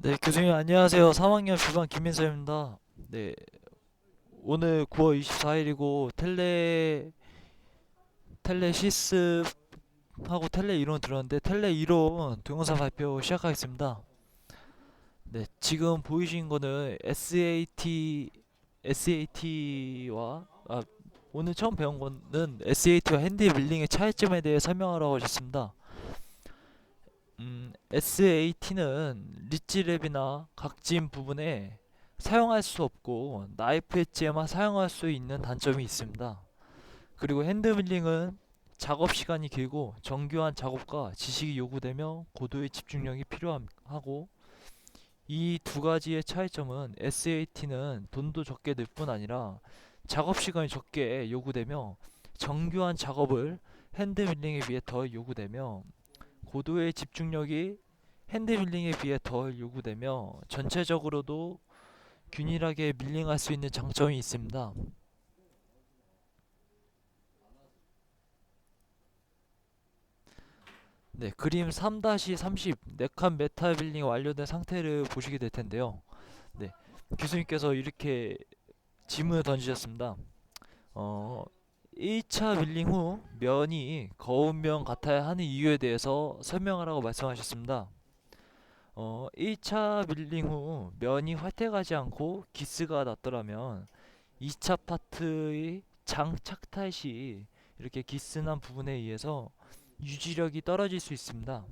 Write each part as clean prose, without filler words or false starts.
네, 교수님 안녕하세요. 3학년 주반 김민서입니다. 네, 오늘 9월 24일이고 텔레 실습하고 텔레 이론 들었는데 텔레 이론 동영상 발표 시작하겠습니다. 네, 지금 보이신 거는 SAT와 오늘 처음 배운 거는 SAT와 핸드 빌링의 차이점에 대해 설명하라고 하셨습니다. SAT는 리치랩이나 각진 부분에 사용할 수 없고 나이프 엣지에만 사용할 수 있는 단점이 있습니다. 그리고 핸드밀링은 작업 시간이 길고 정교한 작업과 지식이 요구되며 고도의 집중력이 필요하고 이 두 가지의 차이점은 SAT는 돈도 적게 들 뿐 아니라 작업 시간이 적게 요구되며 정교한 작업을 핸드밀링에 비해 더 요구되며 고도의 집중력이 핸드밀링에 비해 덜 요구되며 전체적으로도 균일하게 밀링할 수 있는 장점이 있습니다. 네, 그림 3-30 네칸 메타 빌링이 완료된 상태를 보시게 될 텐데요. 네, 교수님께서 이렇게 질문을 던지셨습니다. 어, 1차 밀링 후 면이 거운 면 같아야 하는 이유에 대해서 설명하라고 말씀하셨습니다. 1차 밀링 후 면이 활태가지 않고 기스가 났더라면 2차 파트의 장착 탓이 이렇게 기스난 부분에 의해서 유지력이 떨어질 수 있습니다.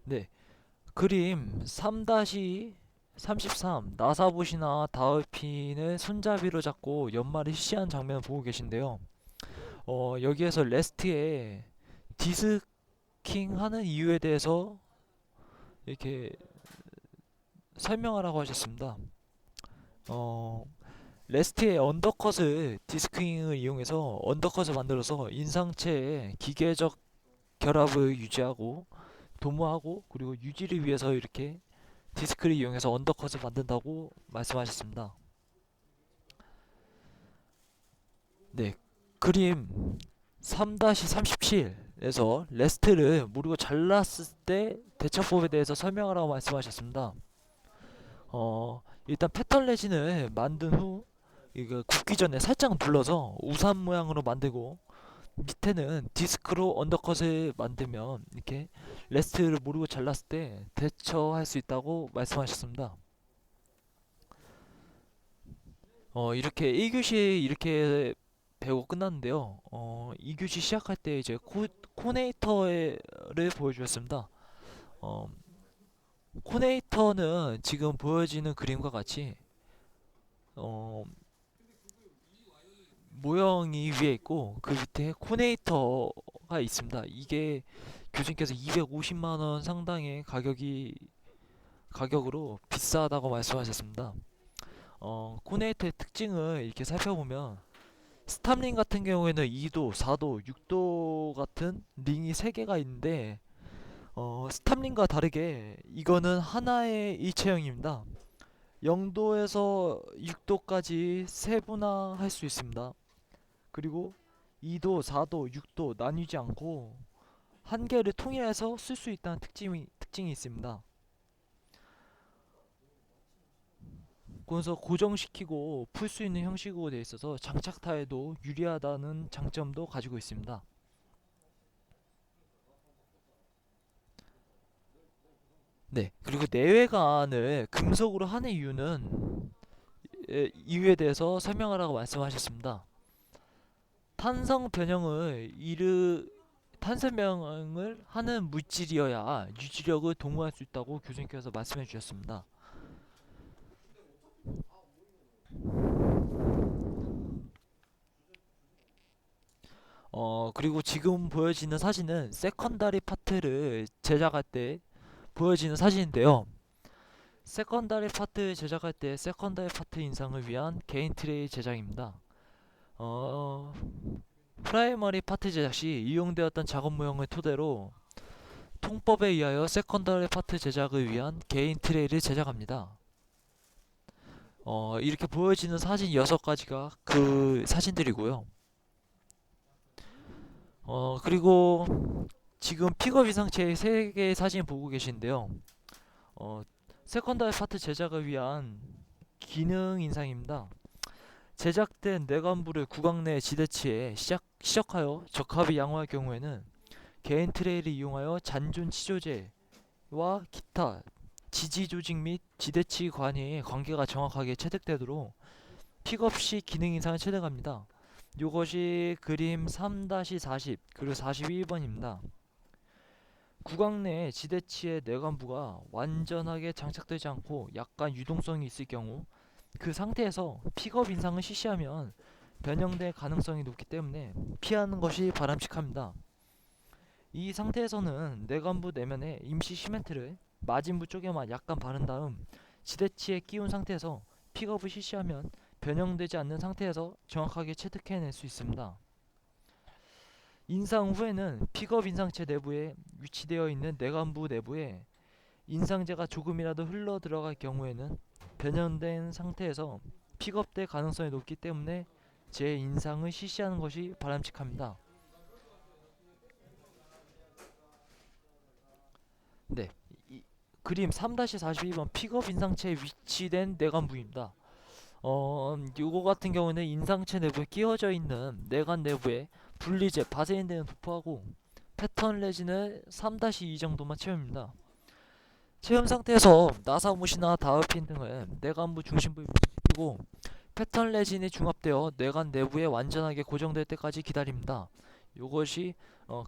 네, 그림 3-33 나사봇이나 다울핀을 손잡이로 잡고 연말을 시시한 장면을 보고 계신데요. 여기에서 레스트에 디스킹 하는 이유에 대해서 이렇게 설명하라고 하셨습니다. 어, 레스트의 언더컷을 디스킹을 이용해서 언더컷을 만들어서 인상체의 기계적 결합을 유지하고 도모하고 그리고 유지를 위해서 이렇게 디스크를 이용해서 언더컷을 만든다고 말씀하셨습니다. 네, 그림 3-37에서 레스트를 모르고 잘랐을 때 대처법에 대해서 설명하라고 말씀하셨습니다. 일단 패턴 레진을 만든 후 이거 굽기 전에 살짝 눌러서 우산 모양으로 만들고 밑에는 디스크로 언더컷을 만들면 이렇게 레스트를 모르고 잘랐을 때 대처할 수 있다고 말씀하셨습니다. 이렇게 1교시 이렇게 배우고 끝났는데요. 2교시 시작할 때 이제 코네이터를 보여주었습니다. 어, 코네이터는 지금 보여지는 그림과 같이 어, 모형이 위에 있고 그 밑에 코네이터가 있습니다. 이게 교수님께서 250만 원 상당의 가격으로 비싸다고 말씀하셨습니다. 코네이터의 특징을 이렇게 살펴보면 스탑링 같은 경우에는 2도, 4도, 6도 같은 링이 3개가 있는데 스탑링과 다르게 이거는 하나의 일체형입니다. 0도에서 6도까지 세분화할 수 있습니다. 그리고 2도, 4도, 6도 나뉘지 않고 한 개를 통일해서 쓸 수 있다는 특징이 있습니다. 그래서 고정시키고 풀 수 있는 형식으로 되어 있어서 장착타에도 유리하다는 장점도 가지고 있습니다. 네, 그리고 내외관을 금속으로 하는 이유에 대해서 설명하라고 말씀하셨습니다. 탄성 변형을 이르 탄성 변형을 하는 물질이어야 유지력을 도모할 수 있다고 교수님께서 말씀해 주셨습니다. 그리고 지금 보여지는 사진은 세컨다리 파트를 제작할 때 보여지는 사진인데요. 세컨다리 파트 제작할 때 세컨다리 파트 인상을 위한 개인 트레이 제작입니다. 어, 프라이머리 파트 제작 시 이용되었던 작업 모형을 토대로 통법에 의하여 세컨더리 파트 제작을 위한 개인 트레이를 제작합니다. 이렇게 보여지는 사진 6가지가 그 사진들이고요. 그리고 지금 픽업 이상체의 3개의 사진 보고 계신데요. 어, 세컨더리 파트 제작을 위한 기능 인상입니다. 제작된 내관부를 구강 내 지대치에 시작하여 적합히 양호할 경우에는 개인 트레이를 이용하여 잔존 치조제와 기타 지지 조직 및 지대치 관계의 관계가 정확하게 체득되도록 픽업 시 기능 인상을 체득합니다. 요것이 그림 3-40 그리고 41번입니다. 구강 내 지대치의 내관부가 완전하게 장착되지 않고 약간 유동성이 있을 경우 그 상태에서 픽업 인상을 실시하면 변형될 가능성이 높기 때문에 피하는 것이 바람직합니다. 이 상태에서는 내관부 내면에 임시 시멘트를 마진부 쪽에만 약간 바른 다음 지대치에 끼운 상태에서 픽업을 실시하면 변형되지 않는 상태에서 정확하게 체득해낼 수 있습니다. 인상 후에는 픽업 인상체 내부에 위치되어 있는 내관부 내부에 인상제가 조금이라도 흘러 들어갈 경우에는 변형된 상태에서 픽업될 가능성이 높기 때문에 재인상을 실시하는 것이 바람직합니다. 네, 그림 3-42번 픽업 인상체에 위치된 내관부입니다. 요거 같은 경우는 인상체 내부에 끼워져 있는 내관 내부에 분리제, 바세인 등을 도포하고 패턴 레진을 3-2 정도만 채웁니다. 채움 상태에서 나사못이나 다우핀 등을 내관부 중심부에 위치시키고 패턴 레진이 중합되어 내관 내부에 완전하게 고정될 때까지 기다립니다. 요것이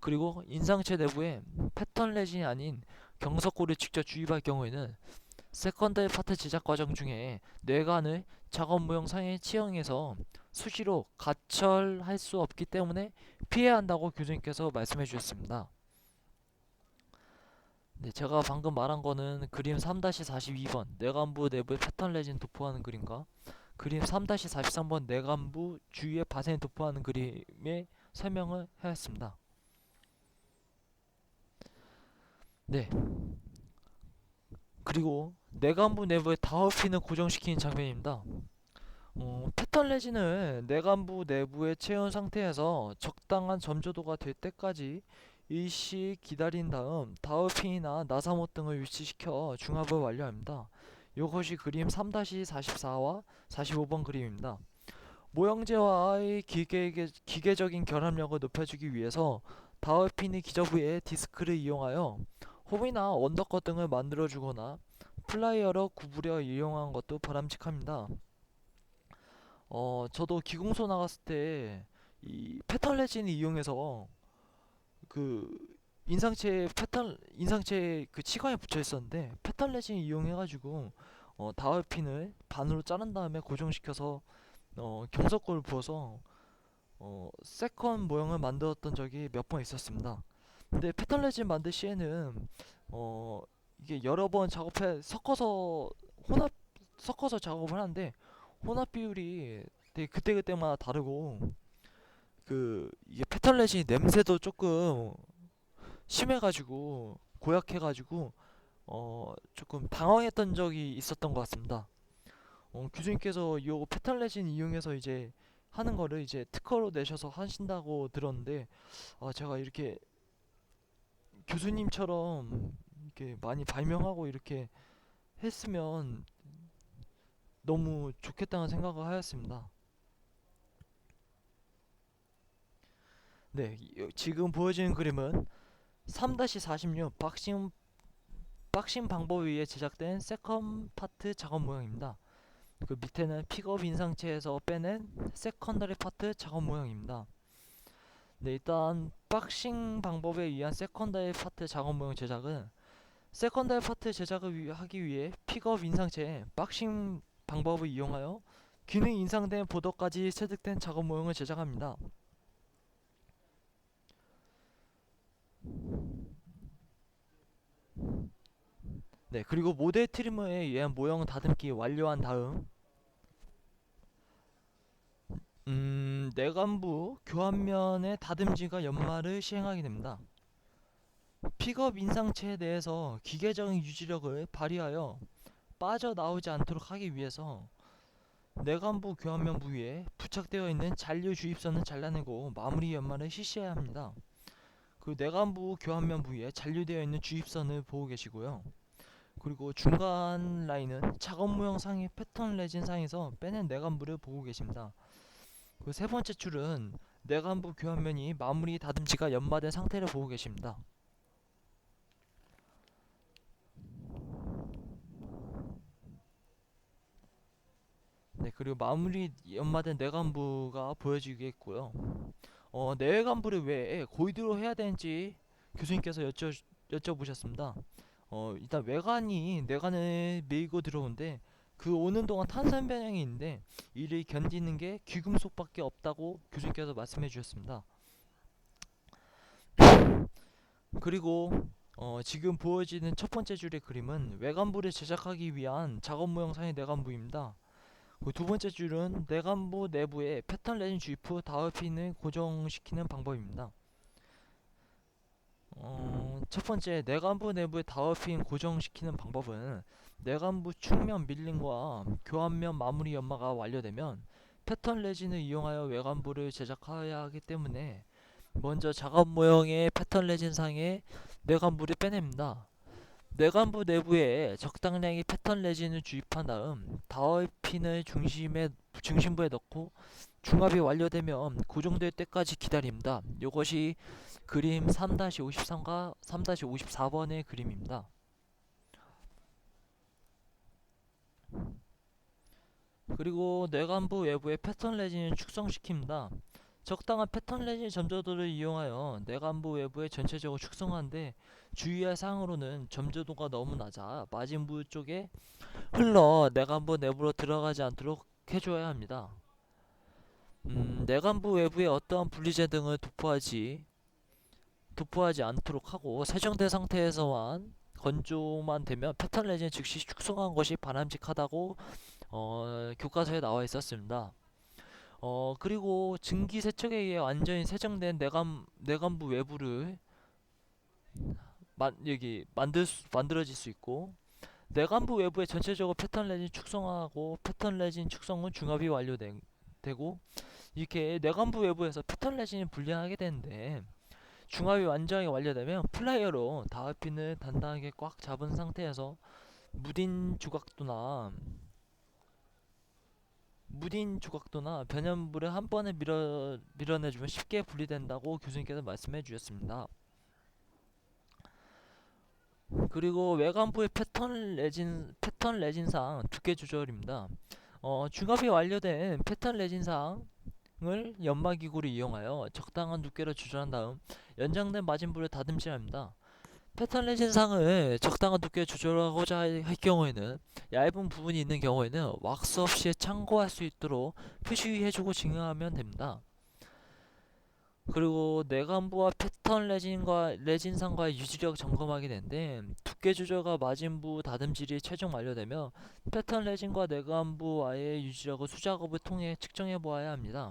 그리고 인상체 내부에 패턴 레진이 아닌 경석고를 직접 주입할 경우에는 세컨더리 파트 제작 과정 중에 뇌관을 작업 모형 상에 치형해서 수시로 가철할 수 없기 때문에 피해야 한다고 교수님께서 말씀해 주셨습니다. 네, 제가 방금 말한 거는 그림 3-42번 뇌관부 내부에 패턴 레진 도포하는 그림과 그림 3-43번 뇌관부 주위에 바센 도포하는 그림의 설명을 하였습니다. 네, 그리고 뇌관부 내부에 다우핀을 고정시키는 장면입니다. 패턴 레진을 뇌관부 내부에 채운 상태에서 적당한 점조도가 될 때까지 일시 기다린 다음 다우핀이나 나사못 등을 위치시켜 중합을 완료합니다. 이것이 그림 3-44와 45번 그림입니다. 모형제와의 기계적인 결합력을 높여주기 위해서 다우핀의 기저부에 디스크를 이용하여 홈이나 언더컷 등을 만들어주거나 플라이어로 구부려 이용한 것도 바람직합니다. 저도 기공소 나갔을 때 이 패턴 레진을 이용해서 그 인상체 그 치관에 붙여 있었는데 패턴 레진 이용해가지고 다이얼핀을 반으로 자른 다음에 고정시켜서 경석골을 부어서 세컨 모형을 만들었던 적이 몇 번 있었습니다. 근데 패턴 레진 만들 시에는 이게 여러 번 혼합 섞어서 작업을 하는데 혼합 비율이 되게 그때그때마다 다르고 이게 패턴 레진이 냄새도 조금 심해가지고 고약해가지고 조금 당황했던 적이 있었던 것 같습니다. 교수님께서 이 패턴 레진 이용해서 이제 하는 거를 이제 특허로 내셔서 하신다고 들었는데 제가 이렇게 교수님처럼 이렇게 많이 발명하고 이렇게 했으면 너무 좋겠다는 생각을 하였습니다. 네, 지금 보여지는 그림은 3-46 박싱 방법에 의해 제작된 세컨 파트 작업 모형입니다. 그 밑에는 픽업 인상체에서 빼낸 세컨더리 파트 작업 모형입니다. 네, 일단 박싱 방법에 의한 세컨더리 파트 작업 모형 제작은 세컨더리 파트 제작을 하기 위해 픽업 인상체에 박싱 방법을 이용하여 기능 인상된 보더까지 체득된 작업 모형을 제작합니다. 네, 그리고 모델 트리머에 의한 모형 다듬기 완료한 다음 내관부 교환면의 다듬지가 연마를 시행하게 됩니다. 픽업 인상체에 대해서 기계적인 유지력을 발휘하여 빠져나오지 않도록 하기 위해서 내관부 교환면 부위에 부착되어 있는 잔류 주입선을 잘라내고 마무리 연마를 실시해야 합니다. 그 내관부 교환면 부위에 잔류되어 있는 주입선을 보고 계시고요. 그리고 중간 라인은 작업 모형 상의 패턴 레진 상에서 빼낸 내관부를 보고 계십니다. 그 세 번째 줄은 내관부 교환면이 마무리 다듬지가 연마된 상태를 보고 계십니다. 네, 그리고 마무리 연마된 내관부가 보여지겠고요. 내외관부를 왜 고이드로 해야 되는지 교수님께서 여쭤보셨습니다. 일단 외관이 내관을 밀고 들어오는데 그 오는 동안 탄산 변형이 있는데 이를 견디는 게 귀금속밖에 없다고 교수님께서 말씀해 주셨습니다. 그리고 지금 보여지는 첫 번째 줄의 그림은 외관부를 제작하기 위한 작업 모형상의 내관부입니다. 그 두 번째 줄은 내관부 내부에 패턴 레진 주입 후 다워핀을 고정시키는 방법입니다. 첫 번째 내관부 내부에 다워핀 고정시키는 방법은 내관부 측면 밀림과 교환면 마무리 연마가 완료되면 패턴 레진을 이용하여 외관부를 제작해야 하기 때문에 먼저 작업 모형의 패턴 레진상에 내관부를 빼냅니다. 내관부 내부에 적당량의 패턴 레진을 주입한 다음 다워핀을 중심부에 넣고 중압이 완료되면 고정될 때까지 기다립니다. 이것이 그림 3-53과 3-54번의 그림입니다. 그리고 내관부 외부에 패턴 레진을 축성시킵니다. 적당한 패턴 레진 점저도를 이용하여 내관부 외부에 전체적으로 축성하는데 주의할 사항으로는 점저도가 너무 낮아 마진부 쪽에 흘러 내관부 내부로 들어가지 않도록 해줘야 합니다. 내관부 외부에 어떠한 분리재 등을 도포하지 않도록 하고 세정된 상태에서만 건조만 되면 패턴 레진 즉시 축성한 것이 바람직하다고 교과서에 나와 있었습니다. 그리고 증기 세척에 의해 완전히 세정된 내관부 외부를 만들어질 수 있고 내관부 외부에 전체적으로 패턴 레진 축성하고 패턴 레진 축성 후 중압이 완료되고 이렇게 내관부 외부에서 패턴 레진이 분리하게 되는데 중압이 완전히 완료되면 플라이어로 다워핀을 단단하게 꽉 잡은 상태에서 무딘 조각도나 변연물을 한 번에 밀어내주면 쉽게 분리된다고 교수님께서 말씀해 주셨습니다. 그리고 외관부의 패턴 레진상 두께 조절입니다. 중압이 완료된 패턴 레진상을 연마기구를 이용하여 적당한 두께로 조절한 다음 연장된 마진부를 다듬질합니다. 패턴 레진상을 적당한 두께로 조절하고자 할 경우에는 얇은 부분이 있는 경우에는 왁스 없이 참고할 수 있도록 표시해주고 증명하면 됩니다. 그리고 내관부와 패턴 레진상과의 유지력 점검하게 되는데 두께 조절과 마진부 다듬질이 최종 완료되면 패턴 레진과 내관부와의 유지력을 수작업을 통해 측정해 보아야 합니다.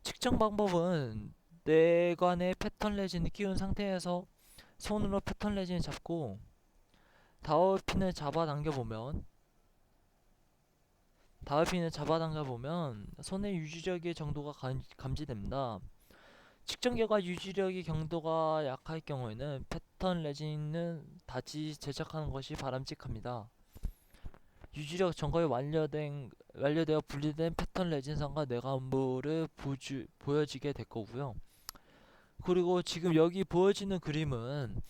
측정 방법은 내관에 패턴 레진을 끼운 상태에서 손으로 패턴 레진을 잡고 다워핀을 잡아당겨 보면 손의 유지력의 정도가 감지됩니다. 측정 결과 유지력의 강도가 약할 경우에는 패턴 레진은 다시 제작하는 것이 바람직합니다. 유지력 점검이 완료되어 분리된 패턴 레진상과 내관부를 보여지게 될 거고요. 그리고 지금 여기 보여지는 그림은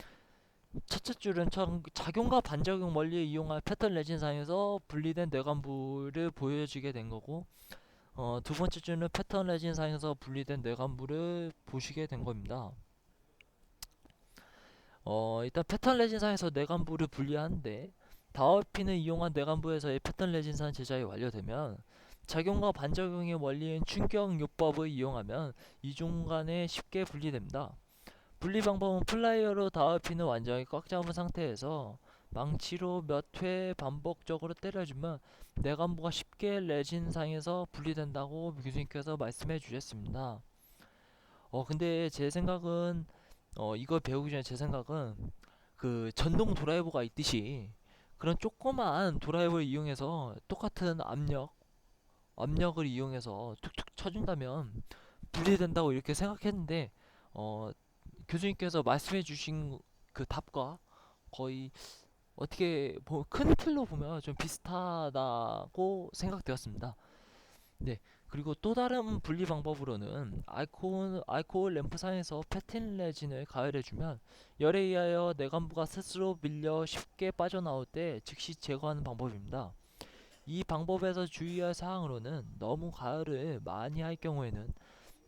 첫째 줄은 작용과 반작용 원리에 이용한 패턴 레진상에서 분리된 내관부를 보여지게 된 거고 두 번째 줄은 패턴 레진상에서 분리된 내관부를 보시게 된 겁니다. 일단 패턴 레진상에서 내관부를 분리하는데 다워핀을 이용한 내관부에서의 패턴 레진상 제작이 완료되면 작용과 반작용의 원리인 충격요법을 이용하면 이중 간에 쉽게 분리됩니다. 분리 방법은 플라이어로 다워핀을 완전히 꽉 잡은 상태에서 망치로 몇 회 반복적으로 때려주면 내관부가 쉽게 레진상에서 분리된다고 교수님께서 말씀해 주셨습니다. 근데 제 생각은 이걸 배우기 전에 제 생각은 그 전동 드라이버가 있듯이 그런 조그만 드라이버를 이용해서 똑같은 압력을 이용해서 툭툭 쳐준다면 분리된다고 이렇게 생각했는데 어 교수님께서 말씀해 주신 그 답과 거의 어떻게 큰 틀로 보면 좀 비슷하다고 생각되었습니다. 네. 그리고 또 다른 분리 방법으로는 알코올 램프상에서 페틴레진을 가열해주면 열에 의하여 내관부가 스스로 밀려 쉽게 빠져나올 때 즉시 제거하는 방법입니다. 이 방법에서 주의할 사항으로는 너무 가열을 많이 할 경우에는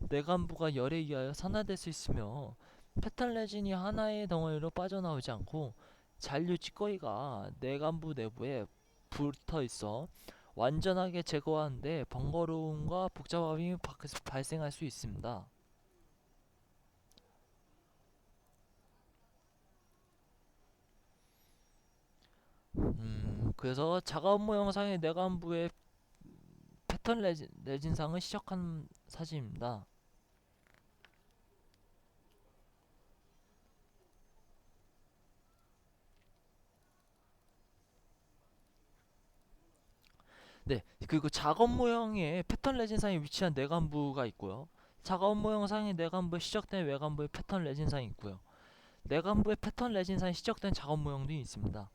내관부가 열에 의하여 산화될 수 있으며 페탄레진이 하나의 덩어리로 빠져나오지 않고 잔류 찌꺼기가 내관부 내부에 붙어 있어 완전하게 제거하는데 번거로움과 복잡함이 발생할 수 있습니다. 그래서 작업모 영상의 내관부의 패턴 레진상을 시작한 사진입니다. 네, 그리고 작업 모형의 패턴 레진상에 위치한 내관부가 있고요. 작업 모형상의 내관부에 시작된 외관부의 패턴 레진상이 있고요. 내관부의 패턴 레진상에 시작된 작업 모형도 있습니다.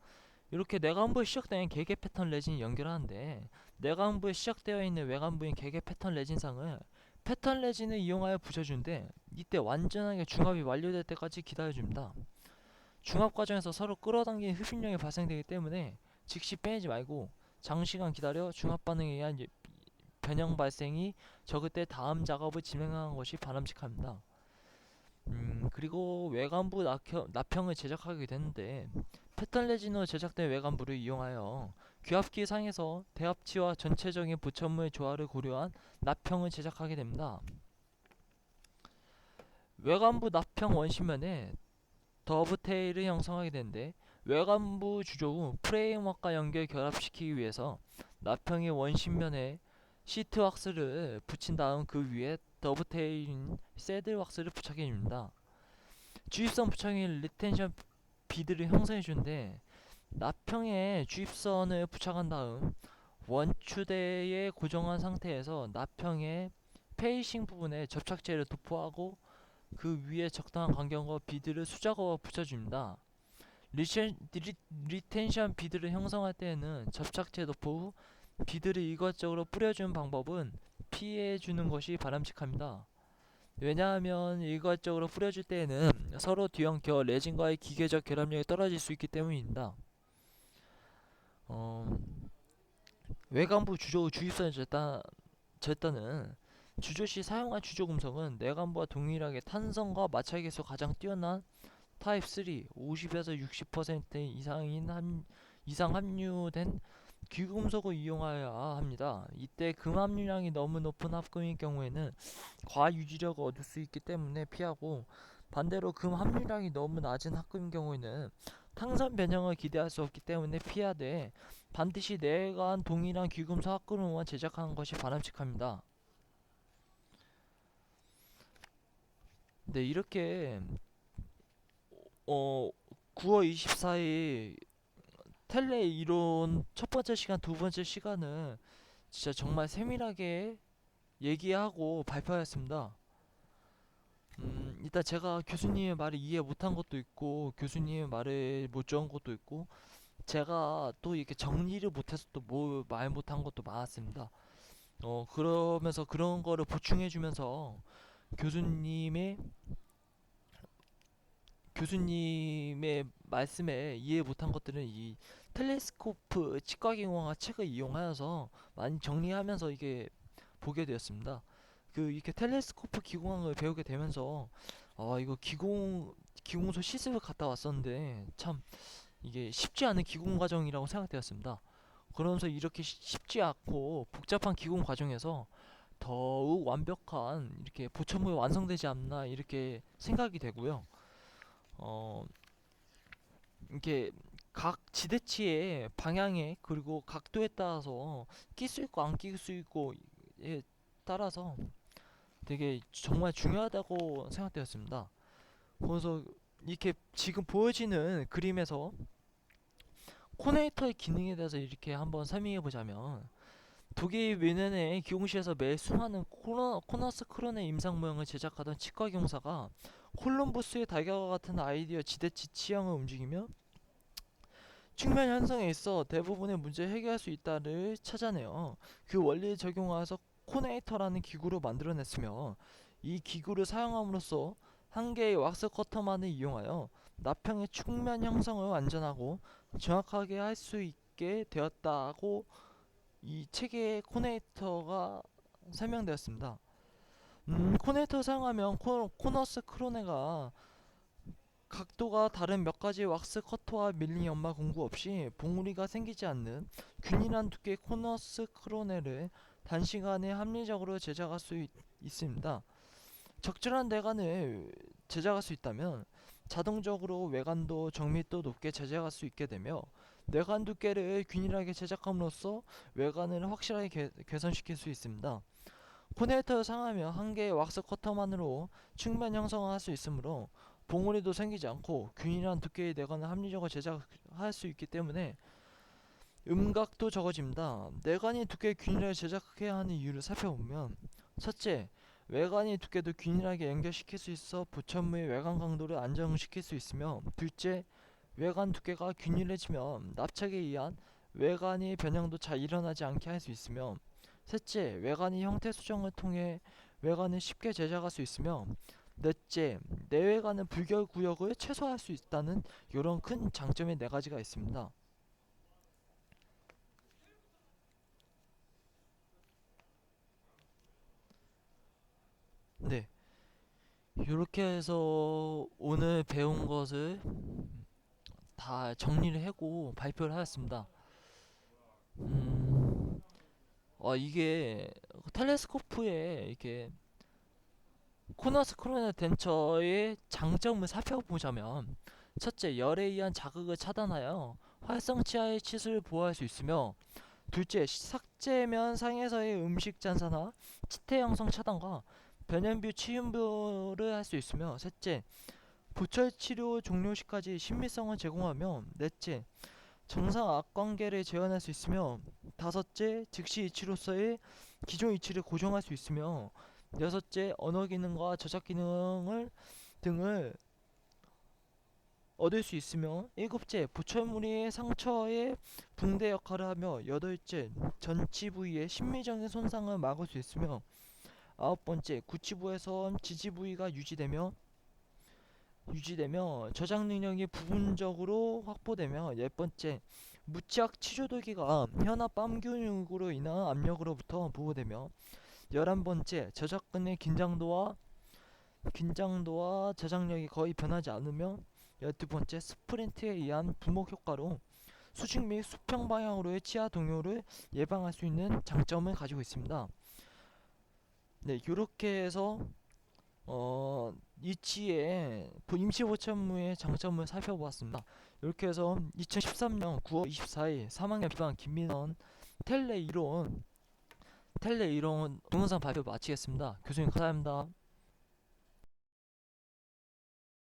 이렇게 내관부에 시작된 개개 패턴 레진이 연결하는데 내관부에 시작되어 있는 외관부인 개개 패턴 레진상을 패턴 레진을 이용하여 붙여주는데 이때 완전하게 중합이 완료될 때까지 기다려줍니다. 중합 과정에서 서로 끌어당기는 흡입력이 발생되기 때문에 즉시 빼내지 말고 장시간 기다려 중합 반응에 의한 변형 발생이 적을 때 다음 작업을 진행하는 것이 바람직합니다. 그리고 외관부 납형을 제작하게 되는데 패턴 레진으로 제작된 외관부를 이용하여 귀합기 상에서 대합치와 전체적인 부천물 조화를 고려한 납형을 제작하게 됩니다. 외관부 납형 원심면에 더브테일을 형성하게 되는데 외관부 주조 후 프레임워크와 연결 결합시키기 위해서 납형의 원심면에 시트 왁스를 붙인 다음 그 위에 더브테일인 새들 왁스를 부착해 줍니다. 주입선 부착인 리텐션 비드를 형성해 주는데 납형에 주입선을 부착한 다음 원추대에 고정한 상태에서 납형의 페이싱 부분에 접착제를 도포하고 그 위에 적당한 간격과 비드를 수작업으로 붙여줍니다. 리텐션 비드를 형성할 때에는 접착제 도포 후 비드를 이것저것 뿌려주는 방법은 피해주는 것이 바람직합니다. 왜냐하면 이것저것 뿌려줄 때에는 서로 뒤엉켜 레진과의 기계적 결합력이 떨어질 수 있기 때문입니다. 어, 외관부 주조 주입선의 절단은 주조 시 사용한 주조 금속은 내관부와 동일하게 탄성과 마찰 계수 가장 뛰어난 타입 3 50에서 60% 이상 함유된 귀금속을 이용하여야 합니다. 이때 금 함유량이 너무 높은 합금일 경우에는 과유지력을 얻을 수 있기 때문에 피하고 반대로 금 함유량이 너무 낮은 합금인 경우에는 탄산 변형을 기대할 수 없기 때문에 피하되 반드시 내관 동일한 귀금속 합금으로만 제작하는 것이 바람직합니다. 네, 이렇게 9월 24일 텔레 이론 첫 번째 시간, 두 번째 시간은 진짜 정말 세밀하게 얘기하고 발표하였습니다. 일단 제가 교수님의 말을 이해 못한 것도 있고, 교수님의 말을 못 적은 것도 있고, 제가 또 이렇게 정리를 못해서 또 말 못한 것도 많았습니다. 그러면서 그런 거를 보충해주면서 교수님의 교수님의 말씀에 이해 못한 것들은 이 텔레스코프 치과기공학 책을 이용하여서 많이 정리하면서 이게 보게 되었습니다. 이렇게 텔레스코프 기공학을 배우게 되면서 이거 기공소 시습을 갔다 왔었는데 참 이게 쉽지 않은 기공 과정이라고 생각되었습니다. 그러면서 이렇게 쉽지 않고 복잡한 기공 과정에서 더욱 완벽한 이렇게 보천물이 완성되지 않나 이렇게 생각이 되고요. 어, 이렇게 각 지대치의 방향에 그리고 각도에 따라서 끼 수 있고 안 끼 수 있고 에 따라서 되게 정말 중요하다고 생각되었습니다. 그래서 이렇게 지금 보여지는 그림에서 코네이터의 기능에 대해서 이렇게 한번 설명해 보자면 독일 뮌헨의 기공실에서 매 수많은 코너스 크론의 임상 모형을 제작하던 치과 기공사가 콜럼버스의 달걀과 같은 아이디어 지대치 취향을 움직이며 측면 현상에 있어 대부분의 문제를 해결할 수 있다를 찾아내어 그 원리를 적용하여서 코네이터라는 기구를 만들어냈으며, 이 기구를 사용함으로써 한 개의 왁스 커터만을 이용하여 나평의 측면 형성을 완전하고 정확하게 할 수 있게 되었다고 이 책의 코네이터가 설명되었습니다. 코네이터를 사용하면 코너스 크로네가 각도가 다른 몇 가지 왁스 커터와 밀링 연마 공구 없이 봉우리가 생기지 않는 균일한 두께의 코너스 크로네를 단시간에 합리적으로 제작할 수 있습니다. 적절한 내관을 제작할 수 있다면 자동적으로 외관도 정밀도 높게 제작할 수 있게 되며, 내관 두께를 균일하게 제작함으로써 외관을 확실하게 개선시킬 수 있습니다. 코네이터를 사용하며 한 개의 왁스 커터만으로 측면 형성을 할 수 있으므로 봉우리도 생기지 않고 균일한 두께의 내관을 합리적으로 제작할 수 있기 때문에 음각도 적어집니다. 내관이 두께 균일하게 제작해야 하는 이유를 살펴보면, 첫째, 외관이 두께도 균일하게 연결시킬 수 있어 부천물의 외관 강도를 안정시킬 수 있으며, 둘째, 외관 두께가 균일해지면 납작에 의한 외관의 변형도 잘 일어나지 않게 할 수 있으며, 셋째, 외관이 형태 수정을 통해 외관을 쉽게 제작할 수 있으며, 넷째, 내외관은 불결 구역을 최소화할 수 있다는 이런 큰 장점이 네 가지가 있습니다. 네, 이렇게 해서 오늘 배운 것을 다 정리를 하고 발표를 하였습니다. 음, 이게 텔레스코프에 이렇게 코너스 크로네 덴처의 장점을 살펴보자면, 첫째, 열에 의한 자극을 차단하여 활성 치아의 치수를 보호할 수 있으며, 둘째, 삭제면 상에서의 음식 잔사나 치태 형성 차단과 변연뷰 치윤뷰를 할 수 있으며, 셋째, 보철 치료 종료 시까지 신미성을 제공하며, 넷째, 정상 악관계를 재현할 수 있으며, 다섯째, 즉시 이치로서의 기존 이치를 고정할 수 있으며, 여섯째, 언어 기능과 저작 기능을 등을 얻을 수 있으며, 일곱째, 보철무리의 상처의 붕대 역할을 하며, 여덟째, 전치 부위의 심미적인 손상을 막을 수 있으며, 아홉 번째, 구치부에서 지지 부위가 유지되며 저장 능력이 부분적으로 확보되며, 열 번째, 무치약 치료도기가 혀나 뺨 근육으로 인한 압력으로부터 보호되며, 열한 번째, 저작근의 긴장도와 저장력이 거의 변하지 않으며, 열두 번째, 스프린트에 의한 부목 효과로 수직 및 수평 방향으로의 치아 동요를 예방할 수 있는 장점을 가지고 있습니다. 네, 이렇게 해서 이치의 임시보천무의 장점을 살펴보았습니다. 이렇게 해서 2013년 9월 24일 3학년 비반 김민원 텔레 이론 동영상 발표 마치겠습니다. 교수님 감사합니다.